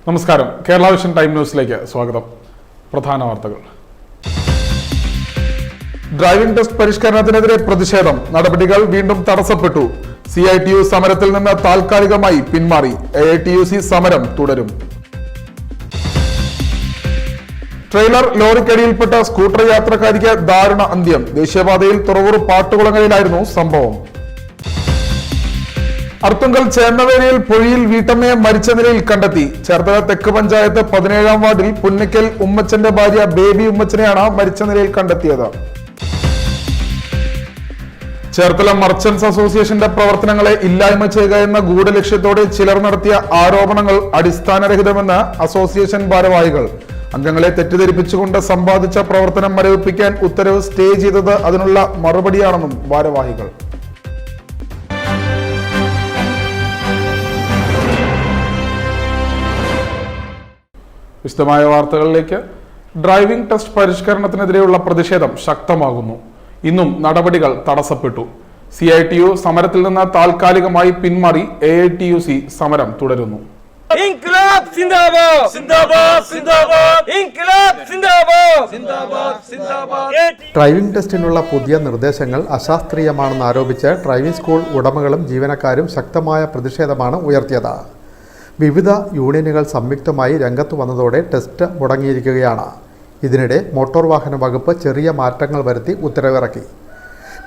നമസ്കാരം. Kerala vision time ന്യൂസിലേക്ക് സ്വാഗതം. പ്രധാന വാർത്തകൾ. ഡ്രൈവിംഗ് ടെസ്റ്റ് പരിഷ്കരണത്തിനെതിരെ പ്രതിഷേധം. നടപടികൾ വീണ്ടും തടസ്സപ്പെട്ടു. CITU സമരത്തിൽ നിന്ന് താൽക്കാലികമായി പിന്മാറി. AITUC സമരം തുടരും. ട്രെയിലർ ലോറിക്കടിയിൽപ്പെട്ട സ്കൂട്ടർ യാത്രക്കാരിക്ക് ദാരുണ അന്ത്യം. ദേശീയപാതയിൽ തുറവൂർ പാട്ടുകുളങ്ങരയിലായിരുന്നു സംഭവം. അർത്തുങ്കൽ ചേന്നവേലിയിൽ പുഴയിൽ വീട്ടമ്മയെ മരിച്ച നിലയിൽ കണ്ടെത്തി. ചേർത്തല തെക്ക് പഞ്ചായത്ത് 17-ാം വാർഡിൽ പുന്നക്കൽ ഉമ്മച്ചന്റെ ഭാര്യ ബേബി ഉമ്മച്ചനെയാണ് മരിച്ച നിലയിൽ കണ്ടെത്തിയത്. ചേർത്തല മർച്ചന്റ്സ് അസോസിയേഷന്റെ പ്രവർത്തനങ്ങളെ ഇല്ലായ്മ ചെയ്യുക എന്ന ഗൂഢലക്ഷ്യത്തോടെ ചിലർ നടത്തിയ ആരോപണങ്ങൾ അടിസ്ഥാനരഹിതമെന്ന് അസോസിയേഷൻ ഭാരവാഹികൾ. അംഗങ്ങളെ തെറ്റിദ്ധരിപ്പിച്ചുകൊണ്ട് സമ്പാദിച്ച പ്രവർത്തനം മരവിപ്പിക്കാൻ ഉത്തരവ് സ്റ്റേ ചെയ്തത് അതിനുള്ള മറുപടിയാണെന്നും ഭാരവാഹികൾ. വിശദമായ വാർത്തകളിലേക്ക്. ഡ്രൈവിംഗ് ടെസ്റ്റ് പരിഷ്കരണത്തിനെതിരെയുള്ള പ്രതിഷേധം ശക്തമാകുന്നു. ഇന്നും നടപടികൾ തടസ്സപ്പെട്ടു. CITU സമരത്തിൽ നിന്ന് താൽക്കാലികമായി പിന്മാറി. AITUC സമരം തുടരുന്നു. ഇൻക്ലാബ് സിന്ദാബാദ് സിന്ദാബാദ് സിന്ദാബാദ് ഇൻക്ലാബ് സിന്ദാബാദ് സിന്ദാബാദ് സിന്ദാബാദ്. ഡ്രൈവിംഗ് ടെസ്റ്റിനുള്ള പുതിയ നിർദ്ദേശങ്ങൾ അശാസ്ത്രീയമാണെന്ന് ആരോപിച്ച് ഡ്രൈവിംഗ് സ്കൂൾ ഉടമകളും ജീവനക്കാരും ശക്തമായ പ്രതിഷേധമാണ് ഉയർത്തിയത്. വിവിധ യൂണിയനുകൾ സംയുക്തമായി രംഗത്ത് വന്നതോടെ ടെസ്റ്റ് മുടങ്ങിയിരിക്കുകയാണ്. ഇതിനിടെ മോട്ടോർ വാഹന വകുപ്പ് ചെറിയ മാറ്റങ്ങൾ വരുത്തി ഉത്തരവിറക്കി.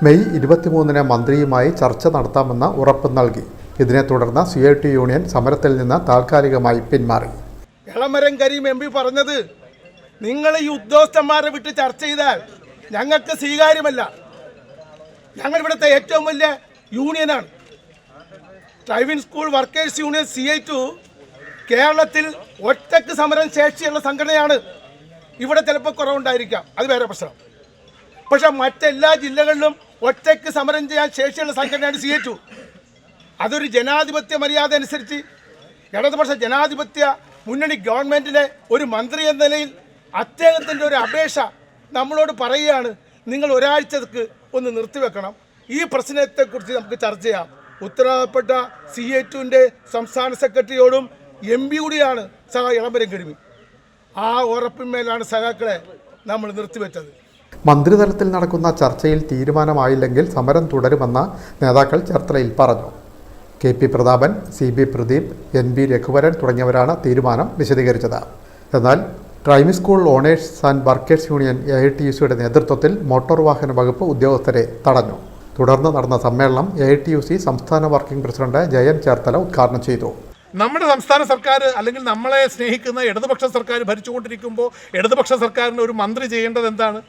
മെയ് 23-ന് മന്ത്രിയുമായി ചർച്ച നടത്താമെന്ന് ഉറപ്പ് നൽകി. ഇതിനെ തുടർന്ന് CITU യൂണിയൻ സമരത്തിൽ നിന്ന് താൽക്കാലികമായി പിന്മാറി. എളമരം കരീം MP പറഞ്ഞത്, നിങ്ങൾ ഈ ഉദ്യോഗസ്ഥന്മാരെ വിട്ട് ചർച്ച ചെയ്താൽ ഞങ്ങൾക്ക് സ്വീകാര്യമല്ല. ഞങ്ങൾ ഇവിടുത്തെ ഏറ്റവും വലിയ യൂണിയനാണ്. Driving school workers union CITU കേരളത്തിൽ ഒറ്റക്ക് സമരം ശേഷിയുള്ള സംഘടനയാണ്. ഇവിടെ ചിലപ്പോൾ കുറവുണ്ടായിരിക്കാം, അത് വേറെ പ്രശ്നം. പക്ഷെ മറ്റെല്ലാ ജില്ലകളിലും ഒറ്റക്ക് സമരം ചെയ്യാൻ ശേഷിയുള്ള സംഘടനയാണ് CITU. അതൊരു ജനാധിപത്യ മര്യാദ അനുസരിച്ച് ഇടതുപക്ഷ ജനാധിപത്യ മുന്നണി ഗവൺമെൻറ്റിലെ ഒരു മന്ത്രി എന്ന നിലയിൽ അദ്ദേഹത്തിൻ്റെ ഒരു അപേക്ഷ നമ്മളോട് പറയുകയാണ്, നിങ്ങൾ ഒരാഴ്ചക്ക് ഒന്ന് നിർത്തിവെക്കണം, ഈ പ്രശ്നത്തെക്കുറിച്ച് നമുക്ക് ചർച്ച ചെയ്യാം. ഉത്തരവാദപ്പെട്ട CITUവിൻ്റെ സംസ്ഥാന സെക്രട്ടറിയോടും MP കൂടിയാണ് എളമരം കരീം. ആ ഉറപ്പിന്മേലാണ് സഖാക്കളെ നമ്മൾ നിർത്തിവെച്ചത്. മന്ത്രിതലത്തിൽ നടക്കുന്ന ചർച്ചയിൽ തീരുമാനമായില്ലെങ്കിൽ സമരം തുടരുമെന്ന് നേതാക്കൾ ചേർത്തലയിൽ പറഞ്ഞു. KP Prathapan, CB Pradeep, NB Raghuvaran തുടങ്ങിയവരാണ് തീരുമാനം വിശദീകരിച്ചത്. എന്നാൽ driving school owners and workers union AITUCയുടെ നേതൃത്വത്തിൽ മോട്ടോർ വാഹന വകുപ്പ് ഉദ്യോഗസ്ഥരെ തടഞ്ഞു. തുടർന്ന് നടന്ന സമ്മേളനം AITUC സംസ്ഥാന വർക്കിംഗ് പ്രസിഡന്റ് ജയൻ ചേർത്തല ഉദ്ഘാടനം ചെയ്തു. നമ്മുടെ സംസ്ഥാന സർക്കാർ അല്ലെങ്കിൽ നമ്മളെ സ്നേഹിക്കുന്ന ഇടതുപക്ഷ സർക്കാർ ഭരിച്ചുകൊണ്ടിരിക്കുമ്പോൾ ഇടതുപക്ഷ സർക്കാരിന് ഒരു മന്ത്രി ചെയ്യേണ്ടത് എന്താണ്?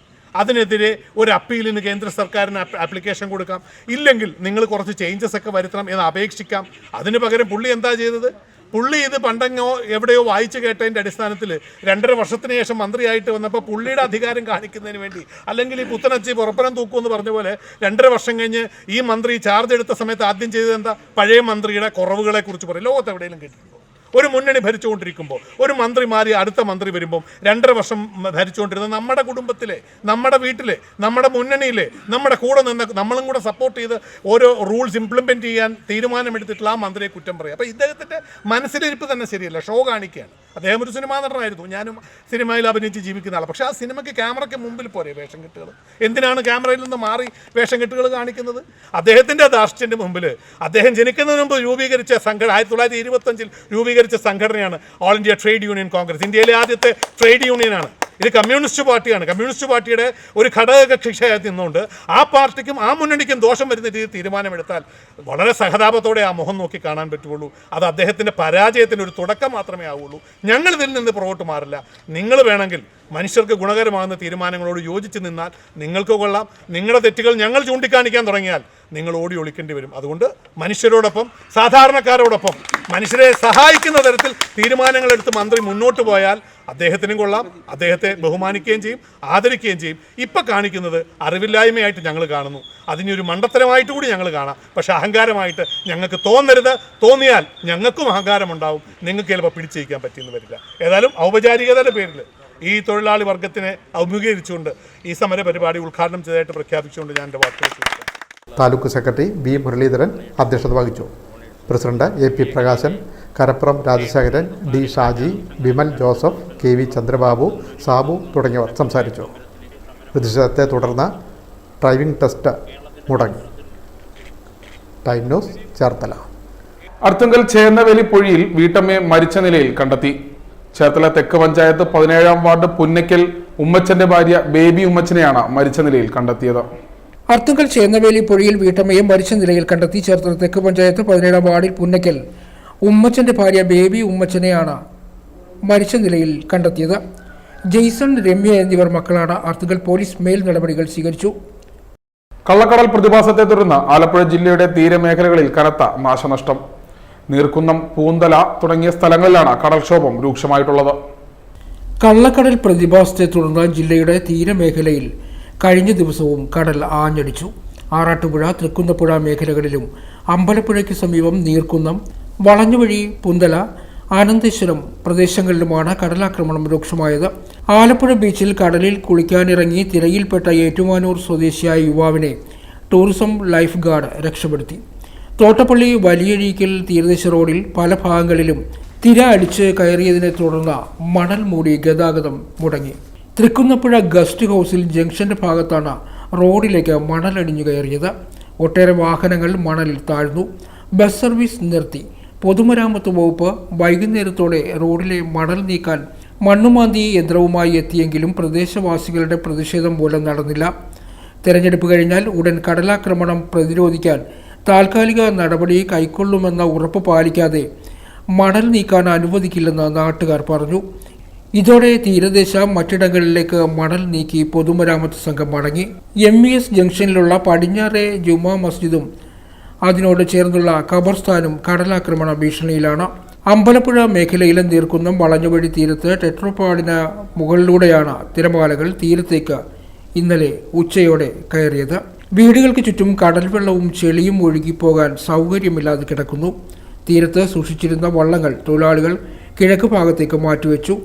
അതിനെതിരെ ഒരു അപ്പീലിന് കേന്ദ്ര സർക്കാരിന് ആപ്ലിക്കേഷൻ കൊടുക്കാം, ഇല്ലെങ്കിൽ നിങ്ങൾ കുറച്ച് ചേഞ്ചസ് ഒക്കെ വരുത്തണം എന്ന് അപേക്ഷിക്കാം. അതിന് പകരം പുള്ളി എന്താ ചെയ്തത്? പുള്ളി ഇത് പണ്ടെങ്ങോ എവിടെയോ വായിച്ചു കേട്ടതിൻ്റെ അടിസ്ഥാനത്തിൽ 2.5 വർഷത്തിന് ശേഷം മന്ത്രിയായിട്ട് വന്നപ്പോൾ പുള്ളിയുടെ അധികാരം കാണിക്കുന്നതിന് വേണ്ടി, അല്ലെങ്കിൽ ഈ പുത്തനച്ചി പുറപ്പനം തൂക്കുമെന്ന് പറഞ്ഞ പോലെ 2.5 വർഷം കഴിഞ്ഞ് ഈ മന്ത്രി ചാർജ് എടുത്ത സമയത്ത് ആദ്യം ചെയ്തത് എന്താ? പഴയ മന്ത്രിയുടെ കുറവുകളെക്കുറിച്ച് പറയും. ലോകത്ത് എവിടെയെങ്കിലും കേട്ടിട്ടുണ്ടോ? ഒരു മുന്നണി ഭരിച്ചുകൊണ്ടിരിക്കുമ്പോൾ ഒരു മന്ത്രി മാറി അടുത്ത മന്ത്രി വരുമ്പോൾ 2.5 വർഷം ഭരിച്ചുകൊണ്ടിരുന്ന നമ്മുടെ കുടുംബത്തിലെ, നമ്മുടെ വീട്ടിലെ, നമ്മുടെ മുന്നണിയിലെ, നമ്മുടെ കൂടെ നിന്ന് നമ്മളും കൂടെ സപ്പോർട്ട് ചെയ്ത് ഓരോ റൂൾസ് ഇംപ്ലിമെൻറ്റ് ചെയ്യാൻ തീരുമാനമെടുത്തിട്ടുള്ള ആ മന്ത്രിയെ കുറ്റം പറയും. അപ്പോൾ ഇദ്ദേഹത്തിൻ്റെ മനസ്സിലിരിപ്പ് തന്നെ ശരിയല്ല, ഷോ കാണിക്കുകയാണ്. അദ്ദേഹം ഒരു സിനിമാ നടനായിരുന്നു, ഞാനും സിനിമയിൽ അഭിനയിച്ച് ജീവിക്കുന്ന ആളാണ്. പക്ഷേ ആ സിനിമയ്ക്ക് ക്യാമറയ്ക്ക് മുമ്പിൽ പോരെ വേഷം കെട്ടുകൾ? എന്തിനാണ് ക്യാമറയിൽ നിന്ന് മാറി വേഷം കെട്ടുകൾ കാണിക്കുന്നത്? അദ്ദേഹത്തിൻ്റെ ധാർഷ്ട്യൻ്റെ മുമ്പിൽ അദ്ദേഹം ജനിക്കുന്നതിന് മുമ്പ് രൂപീകരിച്ച സംഘടന 1925 രൂപീകരിച്ച സംഘടനയാണ് all India trade union Congress. ഇന്ത്യയിലെ ആദ്യത്തെ ട്രേഡ് യൂണിയനാണ്. ഇത് കമ്മ്യൂണിസ്റ്റ് പാർട്ടിയാണ്. കമ്മ്യൂണിസ്റ്റ് പാർട്ടിയുടെ ഒരു ഘടകകക്ഷിയായി നിന്നുകൊണ്ട് ആ പാർട്ടിക്കും ആ മുന്നണിക്കും ദോഷം വരുന്ന രീതിയിൽ തീരുമാനമെടുത്താൽ വളരെ സഹതാപത്തോടെ ആ മുഖം നോക്കി കാണാൻ പറ്റുള്ളൂ. അത് അദ്ദേഹത്തിൻ്റെ പരാജയത്തിൻ്റെ ഒരു തുടക്കം മാത്രമേ ആവുള്ളൂ. ഞങ്ങൾ ഇതിൽ നിന്ന് പുറകോട്ട് മാറില്ല. നിങ്ങൾ വേണമെങ്കിൽ മനുഷ്യർക്ക് ഗുണകരമാകുന്ന തീരുമാനങ്ങളോട് യോജിച്ച് നിന്നാൽ നിങ്ങൾക്ക് കൊള്ളാം. നിങ്ങളുടെ തെറ്റുകൾ ഞങ്ങൾ ചൂണ്ടിക്കാണിക്കാൻ തുടങ്ങിയാൽ നിങ്ങൾ ഓടി ഒളിക്കേണ്ടി വരും. അതുകൊണ്ട് മനുഷ്യരോടൊപ്പം, സാധാരണക്കാരോടൊപ്പം, മനുഷ്യരെ സഹായിക്കുന്ന തരത്തിൽ തീരുമാനങ്ങളെടുത്ത് മന്ത്രി മുന്നോട്ട് പോയാൽ അദ്ദേഹത്തിനും കൊള്ളാം. അദ്ദേഹത്തെ ബഹുമാനിക്കുകയും ചെയ്യും, ആദരിക്കുകയും ചെയ്യും. ഇപ്പം കാണിക്കുന്നത് അറിവില്ലായ്മയായിട്ട് ഞങ്ങൾ കാണുന്നു. അതിനൊരു മണ്ടത്തരമായിട്ട് കൂടി ഞങ്ങൾ കാണാം. പക്ഷേ അഹങ്കാരമായിട്ട് ഞങ്ങൾക്ക് തോന്നരുത്. തോന്നിയാൽ ഞങ്ങൾക്കും അഹങ്കാരമുണ്ടാവും. നിങ്ങൾക്ക് ചിലപ്പോൾ പിടിച്ചേക്കാൻ പറ്റിയെന്ന് വരില്ല. ഏതായാലും ഔപചാരികതയുടെ പേരിൽ ഈ തൊഴിലാളി വർഗത്തിനെ അഭിമുഖീകരിച്ചുകൊണ്ട് ഈ സമര പരിപാടി ഉദ്ഘാടനം ചെയ്തതായിട്ട് പ്രഖ്യാപിച്ചുകൊണ്ട് ഞാൻ എൻ്റെ വാക്കുകൾ. Taluk secretary B. മുരളീധരൻ അധ്യക്ഷത വഹിച്ചു. President AP Prakashan, Karappuram Rajasekharan, D Shaji, Vimal Joseph, KV Chandrababu, Sabu തുടങ്ങിയവർ സംസാരിച്ചു. പ്രതിഷേധത്തെ തുടർന്ന് ഡ്രൈവിംഗ് ടെസ്റ്റ് മുടങ്ങി. Time news, Cherthala. അർത്തുങ്കൽ ചേന്നവേലി പൊഴിയിൽ വീട്ടമ്മയെ മരിച്ച നിലയിൽ കണ്ടെത്തി. ചേർത്തല തെക്ക് പഞ്ചായത്ത് 17-ാം വാർഡ് പുന്നയ്ക്കൽ ഉമ്മച്ചന്റെ ഭാര്യ ബേബി ഉമ്മച്ചനെയാണ് മരിച്ച നിലയിൽ കണ്ടെത്തിയത്. അർത്തുങ്കൽ ചേന്നവേലി പൊഴിയിൽ വീട്ടമ്മയെ മരിച്ച നിലയിൽ കണ്ടെത്തി. ചേർത്തല തെക്ക് പഞ്ചായത്ത് 17-ാം വാർഡിൽ പുന്നയ്ക്കൽ ഉമ്മച്ചന്റെ ഭാര്യ ബേബി ഉമ്മച്ചനെയാണ് മരിച്ച നിലയിൽ കണ്ടെത്തിയത്. ജെയ്സൺ, രമ്യ എന്നിവർ മക്കളാണ്. അർത്തുങ്കൽ പോലീസ് മേൽ നടപടികൾ സ്വീകരിച്ചു. കള്ളക്കടൽ പ്രതിഭാസത്തെ തുടർന്ന് ആലപ്പുഴ ജില്ലയുടെ തീരമേഖലകളിൽ കനത്ത നാശനഷ്ടം. നീർക്കുന്നം, പൂന്തല തുടങ്ങിയ സ്ഥലങ്ങളിലാണ് കടൽക്ഷോഭം രൂക്ഷമായിട്ടുള്ളത്. കള്ളക്കടൽ പ്രതിഭാസത്തെ തുടർന്ന് ജില്ലയുടെ തീരമേഖലയിൽ കഴിഞ്ഞ ദിവസവും കടൽ ആഞ്ഞടിച്ചു. ആറാട്ടുപുഴ, തൃക്കുന്നപ്പുഴ മേഖലകളിലും അമ്പലപ്പുഴയ്ക്ക് സമീപം നീർക്കുന്നം, വളഞ്ഞുവഴി, പുന്തല, ആനന്ദേശ്വരം പ്രദേശങ്ങളിലുമാണ് കടലാക്രമണം രൂക്ഷമായത്. ആലപ്പുഴ ബീച്ചിൽ കടലിൽ കുളിക്കാനിറങ്ങി തിരയിൽപ്പെട്ട ഏറ്റുമാനൂർ സ്വദേശിയായ യുവാവിനെ ടൂറിസം ലൈഫ് ഗാർഡ് രക്ഷപ്പെടുത്തി. തോട്ടപ്പള്ളി വലിയഴീക്കൽ തീരദേശ റോഡിൽ പല ഭാഗങ്ങളിലും തിര അടിച്ച് കയറിയതിനെ തുടർന്ന് മണൽ മൂടി ഗതാഗതം മുടങ്ങി. തൃക്കുന്നപ്പുഴ ഗസ്റ്റ് ഹൗസിൽ ജംഗ്ഷന്റെ ഭാഗത്താണ് റോഡിലേക്ക് മണലടിഞ്ഞു കയറിയത്. ഒട്ടേറെ വാഹനങ്ങൾ മണലിൽ താഴ്ന്നു. ബസ് സർവീസ് നിർത്തി. പൊതുമരാമത്ത് വകുപ്പ് വൈകുന്നേരത്തോടെ റോഡിലെ മണൽ നീക്കാൻ മണ്ണുമാന്തി യന്ത്രവുമായി എത്തിയെങ്കിലും പ്രദേശവാസികളുടെ പ്രതിഷേധം മൂലം നടന്നില്ല. തെരഞ്ഞെടുപ്പ് കഴിഞ്ഞാൽ ഉടൻ കടലാക്രമണം പ്രതിരോധിക്കാൻ താൽക്കാലിക നടപടി കൈക്കൊള്ളുമെന്ന ഉറപ്പ് പാലിക്കാതെ മണൽ നീക്കാൻ അനുവദിക്കില്ലെന്ന് നാട്ടുകാർ പറഞ്ഞു. ഇതോടെ തീരദേശ മറ്റിടങ്ങളിലേക്ക് മണൽ നീക്കി പൊതുമരാമത്ത് സംഘം മടങ്ങി. MES ജംഗ്ഷനിലുള്ള പടിഞ്ഞാറെ ജുമാ മസ്ജിദും അതിനോട് ചേർന്നുള്ള ഖബർസ്ഥാനും കടലാക്രമണ ഭീഷണിയിലാണ്. അമ്പലപ്പുഴ മേഖലയിലെ നീർക്കുന്നം വളഞ്ഞുവഴി തീരത്ത് ടെട്രോപാഡിന് മുകളിലൂടെയാണ് തിരമാലകൾ തീരത്തേക്ക് ഇന്നലെ ഉച്ചയോടെ കയറിയത്. വീടുകൾക്ക് ചുറ്റും കടൽ വെള്ളവും ചെളിയും ഒഴുകിപ്പോകാൻ സൗകര്യമില്ലാതെ കിടക്കുന്നു. തീരത്ത് സൂക്ഷിച്ചിരുന്ന വള്ളങ്ങൾ തൊഴിലാളികൾ കിഴക്ക് ഭാഗത്തേക്ക് മാറ്റിവെച്ചു.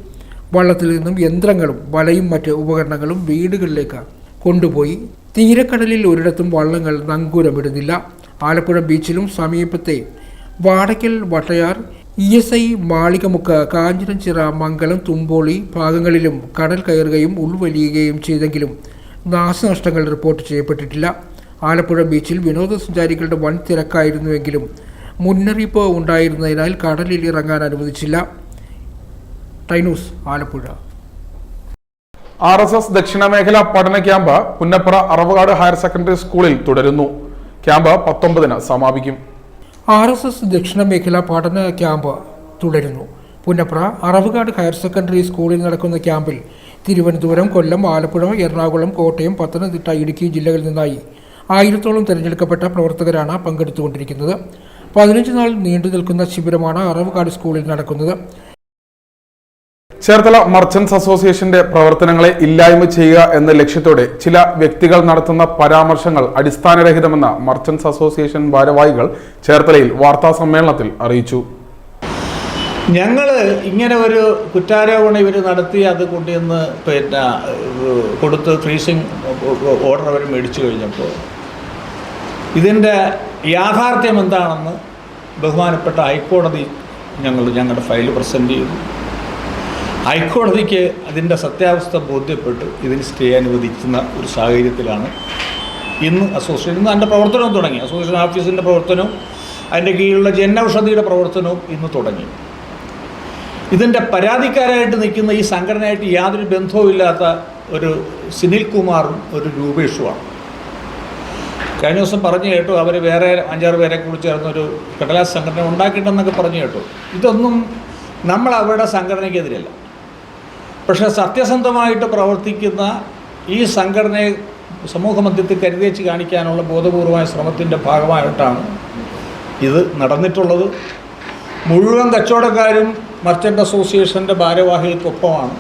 വള്ളത്തിൽ നിന്നും യന്ത്രങ്ങളും വലയും മറ്റ് ഉപകരണങ്ങളും വീടുകളിലേക്ക് കൊണ്ടുപോയി. തീരക്കടലിൽ ഒരിടത്തും വള്ളങ്ങൾ നങ്കൂരമിടുന്നില്ല. ആലപ്പുഴ ബീച്ചിലും സമീപത്തെ വാടയ്ക്കൽ, വട്ടയാർ, ESI, മാളികമുക്ക്, കാഞ്ഞിരഞ്ചിറ, മംഗലം, തുമ്പോളി ഭാഗങ്ങളിലും കടൽ കയറുകയും ഉൾവലിയുകയും ചെയ്തെങ്കിലും നാശനഷ്ടങ്ങൾ റിപ്പോർട്ട് ചെയ്യപ്പെട്ടിട്ടില്ല. ആലപ്പുഴ ബീച്ചിൽ വിനോദസഞ്ചാരികളുടെ വൻ തിരക്കായിരുന്നുവെങ്കിലും മുന്നറിയിപ്പ് ഉണ്ടായിരുന്നതിനാൽ കടലിൽ ഇറങ്ങാൻ അനുവദിച്ചില്ല. ടൈനൂസ്, ആലപ്പുഴ. RSS ദക്ഷിണ മേഖല പഠന ക്യാമ്പ് പുന്നപ്ര അറവകാട് ഹയർ സെക്കൻഡറി സ്കൂളിൽ തുടരുന്നു. ക്യാമ്പ് 19-ന് സമാപിക്കും. RSS ദക്ഷിണ മേഖല പഠന ക്യാമ്പ് തുടരുന്നു. പുന്നപ്ര അറവകാട് ഹയർ സെക്കൻഡറി സ്കൂളിൽ നടക്കുന്ന ക്യാമ്പിൽ തിരുവനന്തപുരം, കൊല്ലം, ആലപ്പുഴ, എറണാകുളം, കോട്ടയം, പത്തനംതിട്ട, ഇടുക്കി ജില്ലകളിൽ നിന്നായി 1000-ഓളം തിരഞ്ഞെടുക്കപ്പെട്ട പ്രവർത്തകരാണ് പങ്കെടുത്തുകൊണ്ടിരിക്കുന്നത്. 15 നാൾ നീണ്ടു നിൽക്കുന്ന ശിബിരമാണ് അറവകാട് സ്കൂളിൽ നടക്കുന്നത്. ചേർത്തല മർച്ചന്റ്സ് അസോസിയേഷന്റെ പ്രവർത്തനങ്ങളെ ഇല്ലായ്മ ചെയ്യുക എന്ന ലക്ഷ്യത്തോടെ ചില വ്യക്തികൾ നടത്തുന്ന പരാമർശങ്ങൾ അടിസ്ഥാനരഹിതമെന്ന് മർച്ചന്റ്സ് അസോസിയേഷൻ ഭാരവാഹികൾ ചേർത്തലയിൽ വാർത്താ സമ്മേളനത്തിൽ അറിയിച്ചു. ഞങ്ങൾ ഇങ്ങനെ ഒരു കുറ്റാരോപണം ഇവർ നടത്തി അത് കൊണ്ടുവന്ന് കൊടുത്ത് ഫ്രീസിങ് ഓർഡർ അവർ മേടിച്ചു കഴിഞ്ഞപ്പോൾ ഇതിൻ്റെ യാഥാർത്ഥ്യം എന്താണെന്ന് ബഹുമാനപ്പെട്ട ഹൈക്കോടതി ഞങ്ങളുടെ ഫയൽ പ്രസൻറ്റ് ചെയ്തു. ഹൈക്കോടതിക്ക് അതിൻ്റെ സത്യാവസ്ഥ ബോധ്യപ്പെട്ട് ഇതിന് സ്റ്റേ അനുവദിക്കുന്ന ഒരു സാഹചര്യത്തിലാണ് ഇന്ന് അസോസിയേഷൻ അതിൻ്റെ പ്രവർത്തനവും തുടങ്ങി. അസോസിയേഷൻ ഓഫീസിൻ്റെ പ്രവർത്തനവും അതിൻ്റെ കീഴിലുള്ള ജനൌഷധിയുടെ പ്രവർത്തനവും ഇന്ന് തുടങ്ങി. ഇതിൻ്റെ പരാതിക്കാരായിട്ട് നിൽക്കുന്ന ഈ സംഘടനയായിട്ട് യാതൊരു ബന്ധവുമില്ലാത്ത ഒരു സുനിൽ കുമാറും ഒരു രൂപേഷുമാണ്. കഴിഞ്ഞ ദിവസം പറഞ്ഞു കേട്ടു അവർ വേറെ 5-6 പേരെ കൂടി ചേർന്നൊരു കടലാസ് സംഘടന ഉണ്ടാക്കിയിട്ടെന്നൊക്കെ പറഞ്ഞു കേട്ടു. ഇതൊന്നും നമ്മൾ അവരുടെ സംഘടനയ്ക്കെതിരല്ല. പക്ഷേ സത്യസന്ധമായിട്ട് പ്രവർത്തിക്കുന്ന ഈ സംഘടനയെ സമൂഹമധ്യത്തിൽ കരുതേച്ച് കാണിക്കാനുള്ള ബോധപൂർവമായ ശ്രമത്തിൻ്റെ ഭാഗമായിട്ടാണ് ഇത് നടന്നിട്ടുള്ളത്. മുഴുവൻ കച്ചവടക്കാരും മർച്ചൻ്റ് അസോസിയേഷൻ്റെ ഭാരവാഹികൾക്കൊപ്പമാണ്.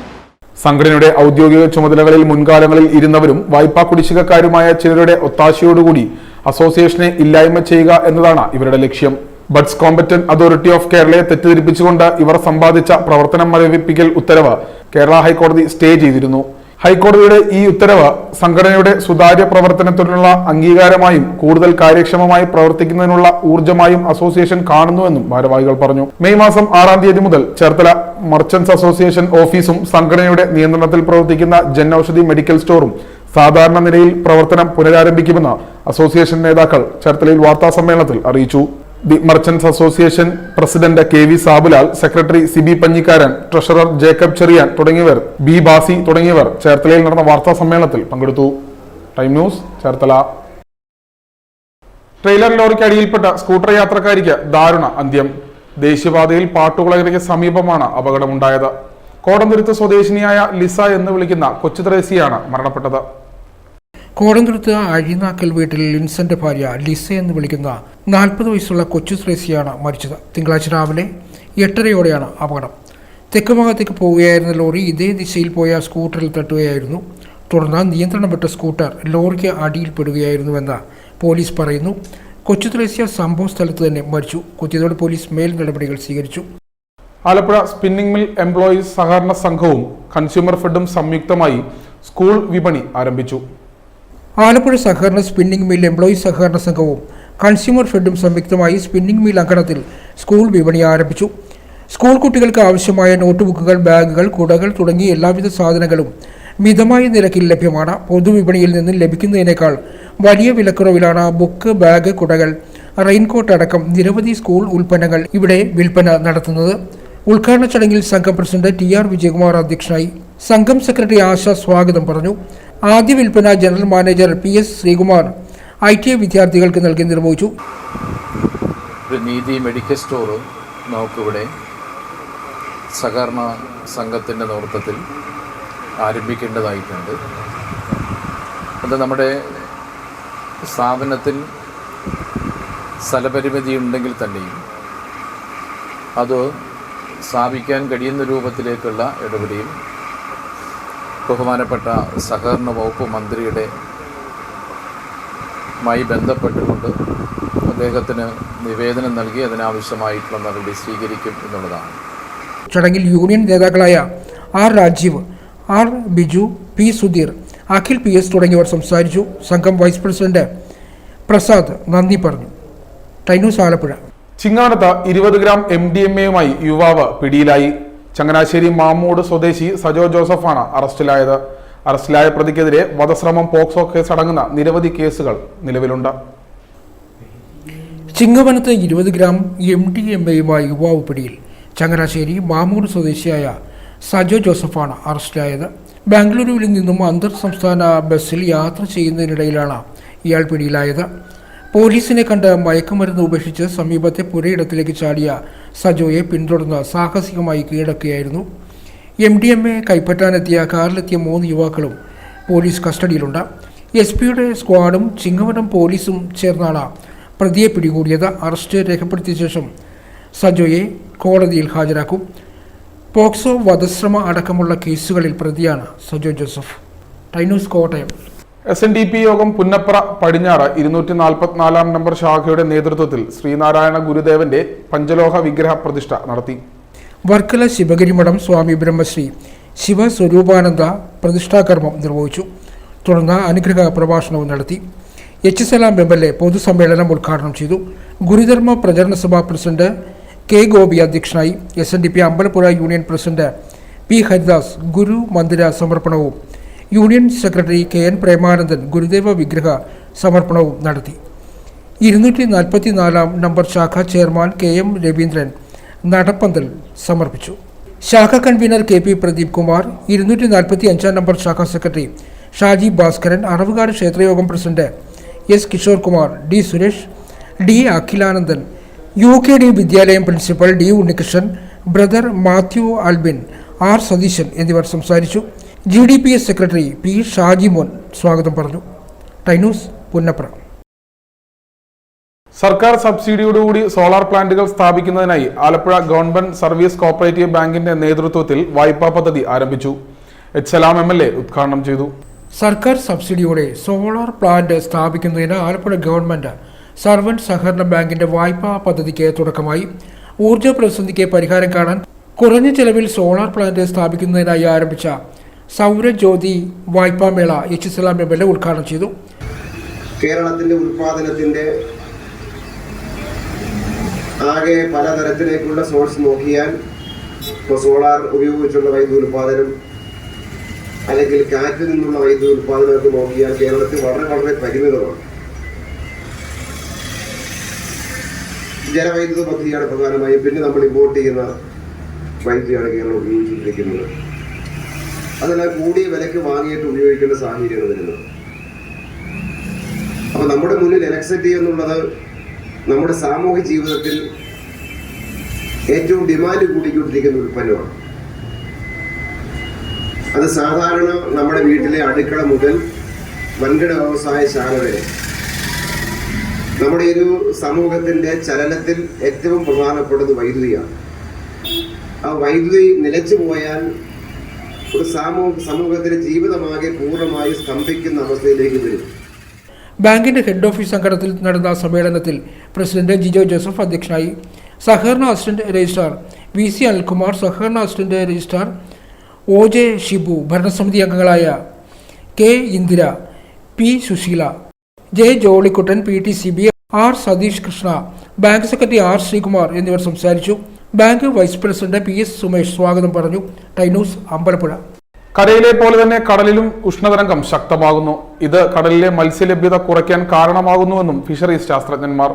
സംഘടനയുടെ ഔദ്യോഗിക ചുമതലകളിൽ മുൻകാലങ്ങളിൽ ഇരുന്നവരും വായ്പാ കുടിശ്ശികക്കാരുമായ ചിലരുടെ ഒത്താശയോടുകൂടി അസോസിയേഷനെ ഇല്ലായ്മ ചെയ്യുക എന്നതാണ് ഇവരുടെ ലക്ഷ്യം. ബഡ്സ് കോമ്പറ്റന്റ് അതോറിറ്റി ഓഫ് കേരളയെ തെറ്റിദ്ധരിപ്പിച്ചുകൊണ്ട് ഇവർ സമ്പാദിച്ച പ്രവർത്തനം മരവിപ്പിക്കൽ ഉത്തരവ് കേരള ഹൈക്കോടതി സ്റ്റേ ചെയ്തിരുന്നു. ഹൈക്കോടതിയുടെ ഈ ഉത്തരവ് സംഘടനയുടെ സുതാര്യ പ്രവർത്തനത്തിനുള്ള അംഗീകാരമായും കൂടുതൽ കാര്യക്ഷമമായി പ്രവർത്തിക്കുന്നതിനുള്ള ഊർജ്ജമായും അസോസിയേഷൻ കാണുന്നുവെന്നും ഭാരവാഹികൾ പറഞ്ഞു. മെയ് മാസം 6-ാം തീയതി മുതൽ ചേർത്തല മർച്ചന്റ്സ് അസോസിയേഷൻ ഓഫീസും സംഘടനയുടെ നിയന്ത്രണത്തിൽ പ്രവർത്തിക്കുന്ന ജൻ ഔഷധി മെഡിക്കൽ സ്റ്റോറും സാധാരണ നിലയിൽ പ്രവർത്തനം പുനരാരംഭിക്കുമെന്ന് അസോസിയേഷൻ നേതാക്കൾ ചേർത്തലയിൽ വാർത്താ സമ്മേളനത്തിൽ അറിയിച്ചു. The merchants association president KV Sabulal, secretary Sibi Panjikkaran, treasurer Jacob Cheriyan തുടങ്ങിയവർ, ബി ബാസി തുടങ്ങിയവർ ചേർത്തലയിൽ നടന്ന വാർത്താ സമ്മേളനത്തിൽ പങ്കെടുത്തു. Time news, Cherthala. ട്രെയിലർ ലോറിക്ക് അടിയിൽപ്പെട്ട സ്കൂട്ടർ യാത്രക്കാരിക്ക് ദാരുണ അന്ത്യം. ദേശീയപാതയിൽ പാട്ടുകുളകരയ്ക്ക് സമീപമാണ് അപകടമുണ്ടായത്. കോടന്തുരുത്ത് സ്വദേശിനിയായ ലിസ എന്ന് വിളിക്കുന്ന കൊച്ചു ത്രേസിയാണ് മരണപ്പെട്ടത്. കോടന്തുരുത്ത് അഴിനാക്കൽ വീട്ടിൽ ലിൻസന്റെ ഭാര്യ ലിസ എന്ന് വിളിക്കുന്ന 40 വയസ്സുള്ള കൊച്ചു ത്രേസിയാണ് മരിച്ചത്. തിങ്കളാഴ്ച രാവിലെ 8:30യോടെയാണ് അപകടം. തെക്കുഭാഗത്തേക്ക് പോവുകയായിരുന്ന ലോറി ഇതേ ദിശയിൽ പോയ സ്കൂട്ടറിൽ തട്ടുകയായിരുന്നു. തുടർന്ന് നിയന്ത്രണം വിട്ട സ്കൂട്ടർ ലോറിക്ക് അടിയിൽപ്പെടുകയായിരുന്നുവെന്ന് പോലീസ് പറയുന്നു. കൊച്ചു ത്രേസ്യ സംഭവ സ്ഥലത്ത് തന്നെ മരിച്ചു. കുത്തിയതോടെ പോലീസ് മേൽ നടപടികൾ സ്വീകരിച്ചു. ആലപ്പുഴ സ്പിന്നിംഗ് മിൽ എംപ്ലോയീസ് സഹകരണ സംഘവും കൺസ്യൂമർ ഫെഡും സംയുക്തമായി സ്കൂൾ വിപണി ആരംഭിച്ചു. ആലപ്പുഴ സഹകരണ സ്പിന്നിംഗ് മിൽ എംപ്ലോയീസ് സഹകരണ സംഘവും കൺസ്യൂമർ ഫെഡും സംയുക്തമായി സ്പിന്നിംഗ് മിൽ അങ്കണത്തിൽ സ്കൂൾ വിപണി ആരംഭിച്ചു. സ്കൂൾ കുട്ടികൾക്ക് ആവശ്യമായ നോട്ട് ബുക്കുകൾ, ബാഗുകൾ, കുടകൾ തുടങ്ങിയ എല്ലാവിധ സാധനങ്ങളും മിതമായ നിരക്കിൽ ലഭ്യമാണ്. പൊതുവിപണിയിൽ നിന്ന് ലഭിക്കുന്നതിനേക്കാൾ വലിയ വിലക്കുറവിലാണ് ബുക്ക്, ബാഗ്, കുടകൾ, റെയിൻകോട്ട് അടക്കം നിരവധി സ്കൂൾ ഉൽപ്പന്നങ്ങൾ ഇവിടെ വിൽപ്പന നടത്തുന്നത്. ഉദ്ഘാടന ചടങ്ങിൽ സംഘം പ്രസിഡന്റ് TR വിജയകുമാർ അധ്യക്ഷനായി. സംഘം സെക്രട്ടറി ആശ സ്വാഗതം പറഞ്ഞു. ആദ്യ വിൽപ്പന general manager PS Sreekumar ITI വിദ്യാർത്ഥികൾക്ക് നൽകി നിർവഹിച്ചു. ഒരു നീതി മെഡിക്കൽ സ്റ്റോർ നമുക്കിവിടെ സഹകരണ സംഘത്തിൻ്റെ നേതൃത്വത്തിൽ ആരംഭിക്കേണ്ടതായിട്ടുണ്ട്. അത് നമ്മുടെ സ്ഥാപനത്തിൽ സ്ഥലപരിമിതി ഉണ്ടെങ്കിൽ തന്നെയും അത് സ്ഥാപിക്കാൻ കഴിയുന്ന രൂപത്തിലേക്കുള്ള ഇടപെടലും ബഹുമാനപ്പെട്ട സഹകരണ വകുപ്പ് മന്ത്രിയുടെ മായി ബന്ധപ്പെട്ടുകൊണ്ട് അദ്ദേഹത്തിന് നിവേദനം നൽകി അതിനാവശ്യമായിട്ടുള്ള നടപടി സ്വീകരിക്കും എന്നുള്ളതാണ്. ചടങ്ങിൽ യൂണിയൻ നേതാക്കളായ R Rajeev, R Biju, P Sudheer, Akhil PS തുടങ്ങിയവർ സംസാരിച്ചു. സംഘം വൈസ് പ്രസിഡന്റ് പ്രസാദ് നന്ദി പറഞ്ഞു. ടൈനൂസ് ആലപ്പുഴ. ചിങ്ങവനത്ത് 20 ഗ്രാം MDMA-യുമായി യുവാവ് പിടിയിലായി. ചങ്ങനാശ്ശേരി മാമ്മൂട് സ്വദേശി സജോ ജോസഫാണ് അറസ്റ്റിലായത്. അറസ്റ്റിലായ പ്രതിക്കെതിരെ വധശ്രമം, പോക്സോ കേസ് അടങ്ങുന്ന നിരവധി കേസുകൾ നിലവിലുണ്ട്. ചിങ്ങവനത്ത് 20 ഗ്രാം MDMA-യുമായി യുവാവ് പിടിയിൽ. ചങ്ങനാശ്ശേരി മാമ്മൂട് സ്വദേശിയായ സജോ ജോസഫാണ് അറസ്റ്റിലായത്. ബാംഗ്ലൂരുവിൽ നിന്നും അന്തർ സംസ്ഥാന ബസ്സിൽ യാത്ര ചെയ്യുന്നതിനിടയിലാണ് ഇയാൾ പിടിയിലായത്. പോലീസിനെ കണ്ട് മയക്കുമരുന്ന് ഉപേക്ഷിച്ച് സമീപത്തെ പുരയിടത്തിലേക്ക് ചാടിയ സജോയെ പിന്തുടർന്ന് സാഹസികമായി കീഴടക്കുകയായിരുന്നു. MDMA കൈപ്പറ്റാനെത്തിയ കാറിലെത്തിയ 3 യുവാക്കളും പോലീസ് കസ്റ്റഡിയിലുണ്ട്. SP-യുടെ സ്ക്വാഡും ചിങ്ങവനം പോലീസും ചേർന്നാണ് പ്രതിയെ പിടികൂടിയത്. അറസ്റ്റ് രേഖപ്പെടുത്തിയ ശേഷം സജോയെ കോടതിയിൽ ഹാജരാക്കും. പോക്സോ, വധശ്രമ അടക്കമുള്ള കേസുകളിൽ പ്രതിയാണ് സജോ ജോസഫ്. ടൈനൂസ് കോട്ടയം. SNDP യോഗം പുന്നപ്ര പടിഞ്ഞാറ് 244-ാം നമ്പർ ശാഖയുടെ നേതൃത്വത്തിൽ ശ്രീനാരായണ ഗുരുദേവന്റെ പഞ്ചലോഹ വിഗ്രഹ പ്രതിഷ്ഠ നടത്തി. വർക്കല ശിവഗിരി മഠം സ്വാമി ബ്രഹ്മശ്രീ ശിവസ്വരൂപാനന്ദ പ്രതിഷ്ഠാകർമ്മം നിർവഹിച്ചു. തുടർന്ന് അനുഗ്രഹ പ്രഭാഷണവും നടത്തി. HSLM MLA പൊതുസമ്മേളനം ഉദ്ഘാടനം ചെയ്തു. ഗുരുധർമ്മ പ്രചരണ സഭാ പ്രസിഡന്റ് K ഗോപി അധ്യക്ഷനായി. SNDP Ambalappuzha union president P Haridas ഗുരു മന്ദിര സമർപ്പണവും യൂണിയൻ സെക്രട്ടറി KN പ്രേമാനന്ദൻ ഗുരുദേവ വിഗ്രഹ സമർപ്പണവും നടത്തി. 244-ാം നമ്പർ ശാഖ ചെയർമാൻ KM രവീന്ദ്രൻ നടപ്പന്തൽ സമർപ്പിച്ചു. ശാഖ കൺവീനർ KP പ്രദീപ് കുമാർ, 245-ാം നമ്പർ ശാഖ സെക്രട്ടറി ഷാജി ഭാസ്കരൻ, അറവുകാട് ക്ഷേത്രയോഗം president S Kishore Kumar, D Suresh, D Akhilanandan, UKD വിദ്യാലയം principal D Unnikrishnan, brother Mathew Albin, R Satheesan എന്നിവർ സംസാരിച്ചു. GDPS സെക്രട്ടറി P ഷാജിമോൻ സ്വാഗതം പറഞ്ഞു. ടൈനൂസ് പുന്നപ്ര. സർക്കാർ സബ്സിഡിയോടുകൂടി സോളാർ പ്ലാന്റുകൾ സ്ഥാപിക്കുന്നതിനായി ആലപ്പുഴ ഗവൺമെന്റ് സർവീസ് കോഓപ്പറേറ്റീവ് ബാങ്കിന്റെ നേതൃത്വത്തിൽ വായ്പാ പദ്ധതി ആരംഭിച്ചു. HSLM MLA ഉദ്ഘാടനം ചെയ്തു. സർക്കാർ സബ്സിഡിയോടെ സോളാർ പ്ലാന്റ് സ്ഥാപിക്കുന്നതിന് ആലപ്പുഴ ഗവൺമെന്റ് സർവന്റ് സഹകരണ ബാങ്കിന്റെ വായ്പാ പദ്ധതിക്ക് തുടക്കമായി. ഊർജ്ജ പ്രതിസന്ധിക്ക് പരിഹാരം കാണാൻ കുറഞ്ഞ ചെലവിൽ സോളാർ പ്ലാന്റ് സ്ഥാപിക്കുന്നതിനായി ആരംഭിച്ച സൗരജ്യോതി വായ്പാമേള H Salam M L A ഉദ്ഘാടനം ചെയ്തു. കേരളത്തിൻ്റെ ഉൽപ്പാദനത്തിൻ്റെ ആകെ പലതരത്തിലേക്കുള്ള സോഴ്സ് നോക്കിയാൽ ഇപ്പോൾ സോളാർ ഉപയോഗിച്ചുള്ള വൈദ്യുതി ഉൽപ്പാദനം അല്ലെങ്കിൽ കാറ്റിൽ നിന്നുള്ള വൈദ്യുതി ഉൽപ്പാദനമൊക്കെ നോക്കിയാൽ കേരളത്തിൽ വളരെ വളരെ പരിമിതമാണ്. ജലവൈദ്യുത പദ്ധതിയാണ് പ്രധാനമായും. പിന്നെ നമ്മൾ ഇമ്പോർട്ട് ചെയ്യുന്ന വൈദ്യുതിയാണ് കേരളം ഉപയോഗിച്ചുകൊണ്ടിരിക്കുന്നത്. അതെല്ലാം കൂടിയ വിലക്ക് വാങ്ങിയിട്ട് ഉപയോഗിക്കേണ്ട സാഹചര്യമാണ് വരുന്നത്. അപ്പോൾ നമ്മുടെ മുന്നിൽ ഇലക്ട്രിസിറ്റി എന്നുള്ളത് നമ്മുടെ സാമൂഹിക ജീവിതത്തിൽ ഏറ്റവും ഡിമാൻഡ് കൂടിക്കൊണ്ടിരിക്കുന്ന ഉൽപ്പന്നമാണ്. അത് സാധാരണ നമ്മുടെ വീട്ടിലെ അടുക്കള മുതൽ വൻകിട വ്യവസായശാല വരെ നമ്മുടെ ഒരു സമൂഹത്തിന്റെ ചലനത്തിൽ ഏറ്റവും പ്രധാനപ്പെട്ടത് വൈദ്യുതിയാണ്. ആ വൈദ്യുതി നിലച്ചു പോയാൽ ഒരു സമൂഹത്തിന്റെ ജീവിതമാകെ പൂർണ്ണമായി സ്തംഭിക്കുന്ന അവസ്ഥയിലേക്ക് വരും. ബാങ്കിന്റെ ഹെഡ് ഓഫീസ് അങ്കണത്തിൽ നടന്ന സമ്മേളനത്തിൽ പ്രസിഡന്റ് ജിജോ ജോസഫ് അധ്യക്ഷനായി. സഹകരണ അസിസ്റ്റന്റ് രജിസ്ട്രാർ VC അനിൽകുമാർ, സഹകരണ അസിസ്റ്റന്റ് രജിസ്ട്രാർ OJ ഷിബു, ഭരണസമിതി അംഗങ്ങളായ K Indira, P Sushila, J Jollykuttan, PTCB, R Satheesh Krishna, bank secretary R Sreekumar എന്നിവർ സംസാരിച്ചു. Bank vice president PS Sumesh സ്വാഗതം പറഞ്ഞു. ടൈനൂസ് അമ്പലപ്പുഴ. കരയിലെ പോലെ തന്നെ കടലിലും ഉഷ്ണതരംഗം ശക്തമാകുന്നു. ഇത് കടലിലെ മത്സ്യലഭ്യത കുറയ്ക്കാൻ കാരണമാകുന്നുവെന്നും ഫിഷറീസ് ശാസ്ത്രജ്ഞന്മാർ.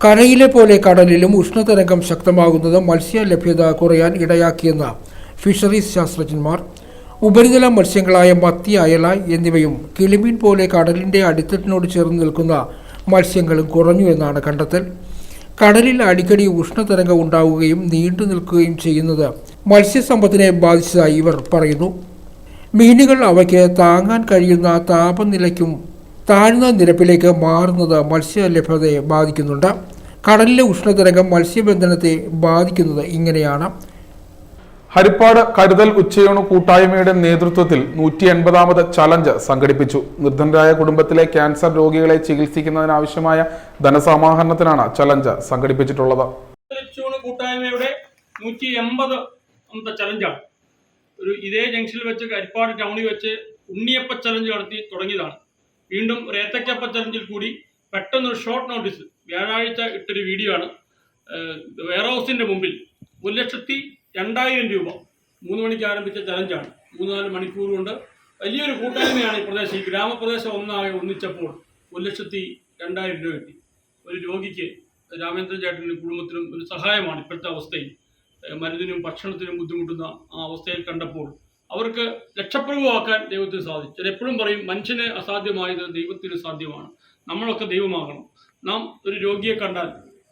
കരയിലെ പോലെ കടലിലും ഉഷ്ണതരംഗം ശക്തമാകുന്നത് മത്സ്യലഭ്യത കുറയാൻ ഇടയാക്കിയെന്ന് ഫിഷറീസ് ശാസ്ത്രജ്ഞന്മാർ. ഉപരിതല മത്സ്യങ്ങളായ മത്തി, അയല എന്നിവയും കിളിമീൻ പോലെ കടലിൻ്റെ അടിത്തട്ടിനോട് ചേർന്ന് നിൽക്കുന്ന മത്സ്യങ്ങളും കുറഞ്ഞു എന്നാണ് കണ്ടെത്തൽ. കടലിൽ അടിക്കടി ഉഷ്ണതരംഗം ഉണ്ടാവുകയും നീണ്ടു നിൽക്കുകയും ചെയ്യുന്നത് മത്സ്യസമ്പത്തിനെ ബാധിച്ചതായി ഇവർ പറയുന്നു. മീനുകൾ അവയ്ക്ക് താങ്ങാൻ കഴിയുന്ന താപനിലയ്ക്കും താഴ്ന്ന നിരപ്പിലേക്ക് മാറുന്നത് മത്സ്യലഭ്യതയെ ബാധിക്കുന്നുണ്ട്. കടലിലെ ഉഷ്ണതരംഗം മത്സ്യബന്ധനത്തെ ബാധിക്കുന്നത് ഇങ്ങനെയാണ്. ഹരിപ്പാട് കരുതൽ ഉച്ചയൂണ് കൂട്ടായ്മയുടെ നേതൃത്വത്തിൽ 180ാമത് ചലഞ്ച് സംഘടിപ്പിച്ചു. നിർധനരായ കുടുംബത്തിലെ ക്യാൻസർ രോഗികളെ ചികിത്സിക്കുന്നതിനാവശ്യമായ ധനസമാഹരണത്തിനാണ് ചലഞ്ച് സംഘടിപ്പിച്ചിട്ടുള്ളത്. കൂട്ടായ്മയുടെ 180ാമത്തെ ചലഞ്ചാണ്. ഇതേ ജംഗ്ഷനിൽ വെച്ച് ഹരിപ്പാട് ടൗണിൽ വെച്ച് ഉണ്ണിയപ്പ ചലഞ്ച് നടത്തി തുടങ്ങിയതാണ്. വീണ്ടും ഒരു ഏത്തക്കപ്പ ചലഞ്ചിൽ കൂടി പെട്ടെന്നൊരു ഷോർട്ട് നോട്ടീസ് വ്യാഴാഴ്ച ഇട്ടൊരു വീഡിയോ ആണ്. വെയർ ഹൗസിന്റെ മുമ്പിൽ 1,02,000 രൂപ 3 മണിക്ക് ആരംഭിച്ച ചലഞ്ചാണ്. 3-4 മണിക്കൂർ കൊണ്ട് വലിയൊരു കൂട്ടായ്മയാണ് ഈ പ്രദേശം. ഈ ഗ്രാമപ്രദേശം ഒന്നാകെ ഒന്നിച്ചപ്പോൾ 1,02,000 രൂപ കിട്ടി. ഒരു രോഗിക്ക്, രാമേന്ദ്രൻ ചേട്ടനും കുടുംബത്തിനും ഒരു സഹായമാണ് ഇപ്പോഴത്തെ അവസ്ഥയിൽ. മരുന്നിനും ഭക്ഷണത്തിനും ബുദ്ധിമുട്ടുന്ന ആ അവസ്ഥയിൽ കണ്ടപ്പോൾ അവർക്ക് ലക്ഷപ്രഭുവാക്കാൻ ദൈവത്തിന് സാധിച്ചു. ചിലപ്പോഴും പറയും, മനുഷ്യന് അസാധ്യമായത് ദൈവത്തിന് സാധ്യമാണ്. നമ്മളൊക്കെ ദൈവമാകണം. നാം ഒരു രോഗിയെ കണ്ടാൽ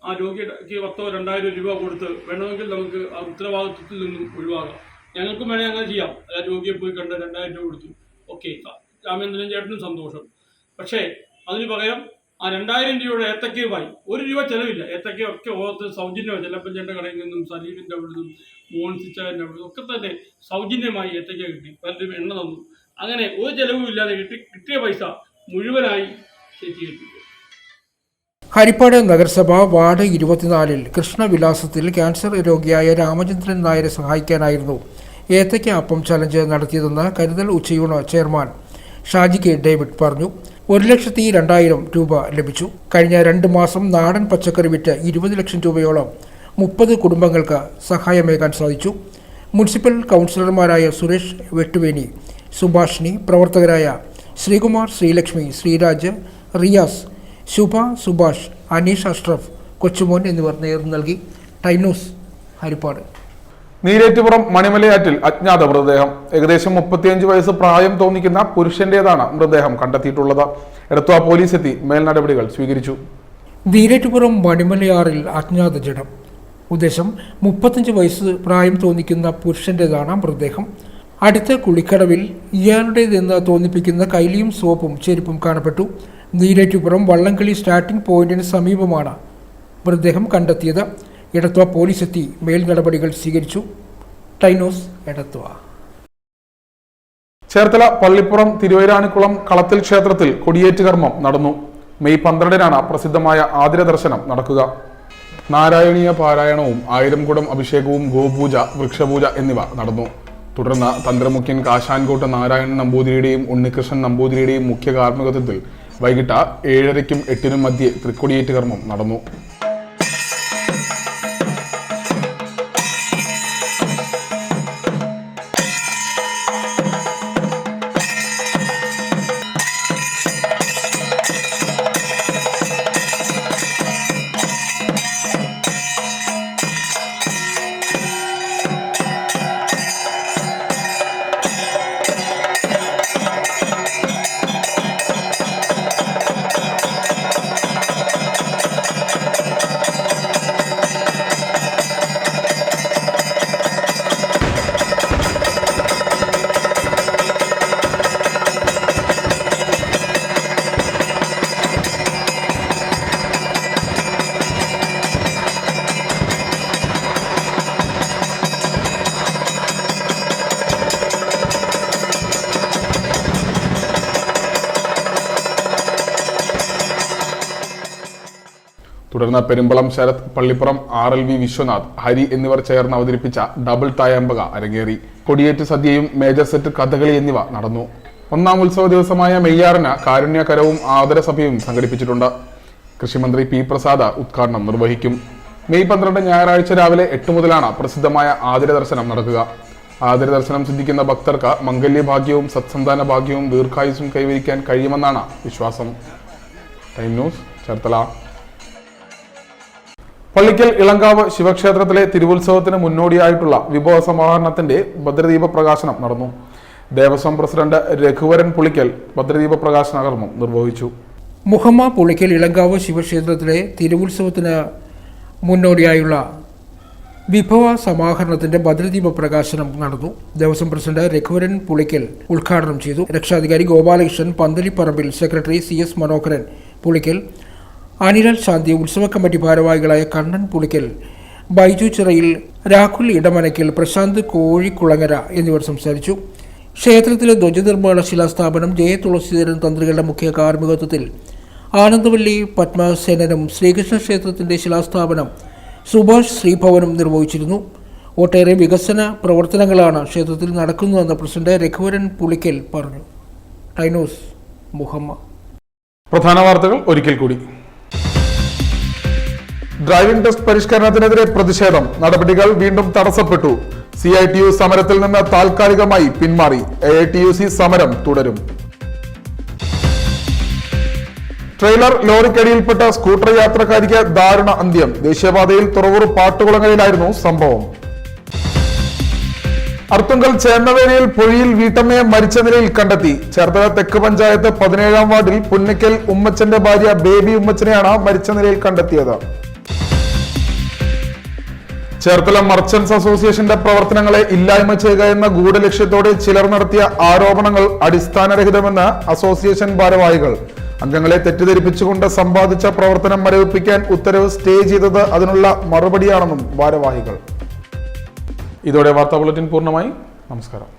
ആ രോഗിക്ക് 10,000-2,000 രൂപ കൊടുത്ത് വേണമെങ്കിൽ നമുക്ക് ആ ഉത്തരവാദിത്വത്തിൽ നിന്നും ഒഴിവാകാം. ഞങ്ങൾക്കും വേണേൽ അങ്ങനെ ചെയ്യാം. ആ രോഗിയെ പോയി കണ്ട് 2,000 രൂപ കൊടുത്തു, ഓക്കെ, രാമേന്ദ്രൻ ചേട്ടനും സന്തോഷം. പക്ഷേ അതിന് പകരം ആ 2,000 രൂപയുടെ ഏത്തക്കയുമായി 1 രൂപ ചിലവില്ല. ഏത്തക്കയൊക്കെ ഓർത്ത് സൗജന്യമായി ചെല്ലപ്പഞ്ചേട്ട കടയിൽ നിന്നും സലീമിൻ്റെ അവിടെ നിന്നും മോൻസിച്ചാൻ്റെ അവിടെ നിന്നും ഒക്കെ തന്നെ സൗജന്യമായി ഏത്തക്ക കിട്ടി. പലരും എണ്ണ തന്നു. അങ്ങനെ ഒരു ചെലവും ഇല്ലാതെ കിട്ടിയ പൈസ മുഴുവനായി ശേഖരിച്ചു. ഹരിപ്പാട് നഗരസഭ വാർഡ് 24 കൃഷ്ണവിലാസത്തിൽ ക്യാൻസർ രോഗിയായ രാമചന്ദ്രൻ നായരെ സഹായിക്കാനായിരുന്നു ഏത്തയ്ക്ക അപ്പം ചലഞ്ച് നടത്തിയതെന്ന് കരുതൽ ഉച്ചയൂണ് ചെയർമാൻ ഷാജി K ഡേവിഡ് പറഞ്ഞു. 1,02,000 രൂപ ലഭിച്ചു. കഴിഞ്ഞ 2 മാസം നാടൻ പച്ചക്കറി വിറ്റ് 20 ലക്ഷം രൂപയോളം 30 കുടുംബങ്ങൾക്ക് സഹായമേകാൻ സാധിച്ചു. മുനിസിപ്പൽ കൗൺസിലർമാരായ സുരേഷ് വെട്ടുവേനി, സുഭാഷിണി, പ്രവർത്തകരായ ശ്രീകുമാർ, ശ്രീലക്ഷ്മി, ശ്രീരാജ്, റിയാസ്, ശുഭ, സുഭാഷ്, അനീഷ്, അഷ്റഫ്, കൊച്ചുമോൻ എന്നിവർ നേതൃത്വം നൽകി. Time news, Harippad. നീരേറ്റുപുറം മണിമലയാറ്റിൽ അജ്ഞാത മൃതദേഹം. ഏകദേശം 35 വയസ്സ് പ്രായം തോന്നിക്കുന്ന പുരുഷന്റേതാണ് മൃതദേഹം കണ്ടെത്തിയിട്ടുള്ളത്. എടത്വ പോലീസ് എത്തി മേൽനടപടികൾ സ്വീകരിച്ചു. നീരേറ്റുപുറം മണിമലയാറിൽ അജ്ഞാത ജഡം. ഉദ്ദേശം 35 വയസ്സ് പ്രായം തോന്നിക്കുന്ന പുരുഷന്റേതാണ് മൃതദേഹം. അടുത്ത കുളിക്കടവിൽ ഇയാളുടേതെന്ന് തോന്നിപ്പിക്കുന്ന കൈലിയും സോപ്പും ചെരുപ്പും കാണപ്പെട്ടു. നീരേറ്റുപുറം വള്ളംകളി സ്റ്റാർട്ടിംഗ് പോയിന്റിന് സമീപമാണ് മൃതദേഹം കണ്ടെത്തിയത്. എടത്വ പോലീസ് എത്തി മേൽനടപടികൾ സ്വീകരിച്ചു. ടൈനോസ്, എടത്വ. ചേർത്തല പള്ളിപ്പുറം തിരുവൈരാണിക്കുളം കളത്തിൽ ക്ഷേത്രത്തിൽ കൊടിയേറ്റ് കർമ്മം നടന്നു. മെയ് 12-നാണ് പ്രസിദ്ധമായ ആതിര ദർശനം നടക്കുക. നാരായണീയ പാരായണവും 1000 കുടം അഭിഷേകവും ഗോപൂജ, വൃക്ഷപൂജ എന്നിവ നടന്നു. തുടർന്ന് തന്ത്രമുഖ്യൻ കാശാൻകോട്ട് നാരായണൻ നമ്പൂതിരിയുടെയും ഉണ്ണികൃഷ്ണൻ നമ്പൂതിരിയുടെയും മുഖ്യ കാർമ്മികത്വത്തിൽ വൈകിട്ട് 7:30-നും 8:00-നും മധ്യേ തൃക്കൊടിയേറ്റ് കർമ്മം നടന്നു. തുടർന്ന് പെരുമ്പളം ശരത്, പള്ളിപ്പുറം RLV വിശ്വനാഥ്, ഹരി എന്നിവർ ചേർന്ന് അവതരിപ്പിച്ച ഡബിൾ തായമ്പക അരങ്ങേറി. കൊടിയേറ്റ് സദ്യയും മേജർ സെറ്റ് കഥകളി എന്നിവ നടന്നു. ഒന്നാം ഉത്സവ ദിവസമായ മെയ്യാറിന് കാരുണ്യകരവും ആദരസഭയും സംഘടിപ്പിച്ചിട്ടുണ്ട്. കൃഷിമന്ത്രി P. പ്രസാദ് ഉദ്ഘാടനം നിർവഹിക്കും. മെയ് 12 ഞായറാഴ്ച രാവിലെ 8 മുതലാണ് പ്രസിദ്ധമായ ആതിര ദർശനം നടക്കുക. ആതിര ദർശനം സിദ്ധിക്കുന്ന ഭക്തർക്ക് മംഗല്യഭാഗ്യവും സത്സന്താന ഭാഗ്യവും ദീർഘായുസ്സും കൈവരിക്കാൻ കഴിയുമെന്നാണ് വിശ്വാസം. Time news, Cherthala. പള്ളിക്കൽ ഇളങ്കാവ് ശിവക്ഷേത്രത്തിലെ തിരുവുത്സവത്തിന് മുന്നോടിയായിട്ടുള്ള വിഭവ സമാഹരണത്തിന്റെ ഭദ്രദീപ പ്രകാശനം നടന്നു. ദേവസ്വം പ്രസിഡന്റ് രഘുവരൻ പുളിക്കൽ ഭദ്രദീപ പ്രകാശന കർമ്മം നിർവഹിച്ചു. മുഹമ്മ പുളിക്കൽ ഇളങ്കാവ് ശിവക്ഷേത്രത്തിലെ തിരുവുത്സവത്തിന് മുന്നോടിയായുള്ള വിഭവ സമാഹരണത്തിന്റെ ഭദ്രദീപ പ്രകാശനം നടന്നു. ദേവസ്വം പ്രസിഡന്റ് രഘുവരൻ പുളിക്കൽ ഉദ്ഘാടനം ചെയ്തു. രക്ഷാധികാരി ഗോപാലകൃഷ്ണൻ പന്തലിപ്പറമ്പിൽ, സെക്രട്ടറി CS മനോഹരൻ പുളിക്കൽ, അനിലാൽ ശാന്തി, ഉത്സവ കമ്മിറ്റി ഭാരവാഹികളായ കണ്ണൻ പുളിക്കൽ, ബൈജു ചിറയിൽ, രാഹുൽ ഇടമനയ്ക്കൽ, പ്രശാന്ത് കോഴിക്കുളങ്ങര എന്നിവർ സംസാരിച്ചു. ക്ഷേത്രത്തിലെ ധ്വജനിർമ്മാണ ശിലാസ്ഥാപനം തുളസീധരൻ തന്ത്രികളുടെ മുഖ്യ കാർമ്മികത്വത്തിൽ ആനന്ദവല്ലി പത്മസേനനും, ശ്രീകൃഷ്ണ ക്ഷേത്രത്തിന്റെ ശിലാസ്ഥാപനം സുഭാഷ് ശ്രീഭവനും നിർവഹിച്ചിരുന്നു. ഒട്ടേറെ വികസന പ്രവർത്തനങ്ങളാണ് ക്ഷേത്രത്തിൽ നടക്കുന്നതെന്ന് പ്രസിഡന്റ് രഘുവരൻ പുളിക്കൽ പറഞ്ഞു. ടൈനോസ് മുഹമ്മ. പ്രധാന വാർത്തകൾ ഒരിക്കൽ കൂടി. ഡ്രൈവിംഗ് ടെസ്റ്റ് പരിഷ്കരണത്തിനെതിരെ പ്രതിഷേധം, നടപടികൾ വീണ്ടും തടസ്സപ്പെട്ടു. CITU സമരത്തിൽ നിന്ന് താൽക്കാലികമായി പിന്മാറി. AITUC സമരം തുടരും. ട്രെയിലർ ലോറിക്കടിയിൽപ്പെട്ട സ്കൂട്ടർ യാത്രക്കാരിക്ക് ദാരുണ അന്ത്യം. ദേശീയപാതയിൽ തുറവൂർ പാട്ടുകുളങ്ങരയിലായിരുന്നു സംഭവം. അർത്തുങ്കൽ ചേന്നവേലിയിൽ പൊഴിയിൽ വീട്ടമ്മയെ മരിച്ച നിലയിൽ കണ്ടെത്തി. ചേർത്തല തെക്ക് പഞ്ചായത്ത് 17-ാം വാർഡിൽ പുന്നക്കൽ ഉമ്മച്ചന്റെ ഭാര്യ ബേബി ഉമ്മച്ചനെയാണ് മരിച്ച നിലയിൽ കണ്ടെത്തിയത്. ചേർത്തല മർച്ചന്റ്സ് അസോസിയേഷന്റെ പ്രവർത്തനങ്ങളെ ഇല്ലായ്മ ചെയ്യുക എന്ന ഗൂഢലക്ഷ്യത്തോടെ ചിലർ നടത്തിയ ആരോപണങ്ങൾ അടിസ്ഥാനരഹിതമെന്ന് അസോസിയേഷൻ ഭാരവാഹികൾ. അംഗങ്ങളെ തെറ്റിദ്ധരിപ്പിച്ചുകൊണ്ട് സമ്പാദിച്ച പ്രവർത്തനം മരവിപ്പിക്കാൻ ഉത്തരവ് സ്റ്റേ ചെയ്തത് അതിനുള്ള മറുപടിയാണെന്നും ഭാരവാഹികൾ. ഇതോടെ വാർത്താ ബുള്ളറ്റിൻ പൂർണ്ണമായി. നമസ്കാരം.